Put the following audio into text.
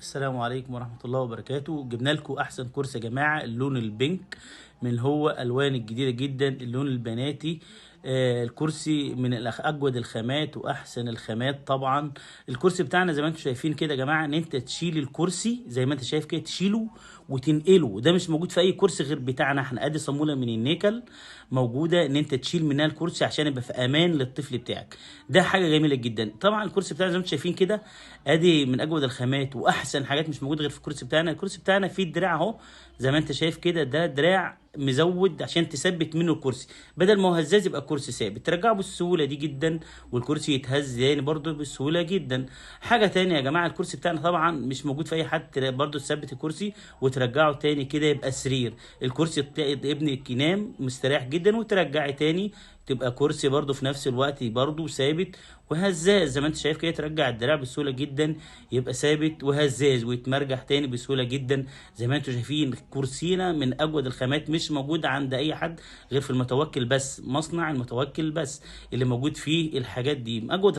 السلام عليكم ورحمة الله وبركاته. جبنا لكم أحسن كرسي يا جماعة، اللون البينك من هو ألوان الجديدة جدا، اللون البناتي. الكرسي من أجود الخامات وأحسن الخامات طبعا. الكرسي بتاعنا زي ما انتم شايفين كده يا جماعة، إن أنت تشيل الكرسي زي ما أنت شايف كده، تشيله وتنقله. ده مش موجود في أي كرسي غير بتاعنا احنا. أدي صامولة من النيكل موجودة إن أنت تشيل منها الكرسي عشان يبقى في أمان للطفل بتاعك. ده حاجة جميلة جدا. طبعا الكرسي بتاعنا زي ما انتم شايفين كده، ادي من اجود الخامات واحسن حاجات، مش موجوده غير في الكرسي بتاعنا. الكرسي بتاعنا فيه الدراع اهو زي ما انت شايف كده، ده دراع مزود عشان تثبت منه الكرسي، بدل ما هو هزاز يبقى الكرسي ثابت، ترجعه بالسهوله دي جدا، والكرسي يتهز يعني برضه بالسهوله جدا. حاجه تانية يا جماعه، الكرسي بتاعنا طبعا مش موجود في اي حد برضه تثبت الكرسي وترجعه تاني كده يبقى سرير. الكرسي تلاقي ابنك ينام مستريح جدا، وترجعي تاني تبقى كرسي برضه في نفس الوقت برضه ثابت وهزاز زي ما انت شايف كده. ترجع الدراع بسهوله جدا يبقى ثابت وهزاز، ويتمرجح تاني بسهوله جدا. زي ما انتم شايفين كرسينا من اجود الخامات، مش موجود عند اي حد غير في المتوكل بس، مصنع المتوكل بس اللي موجود فيه الحاجات دي. اجود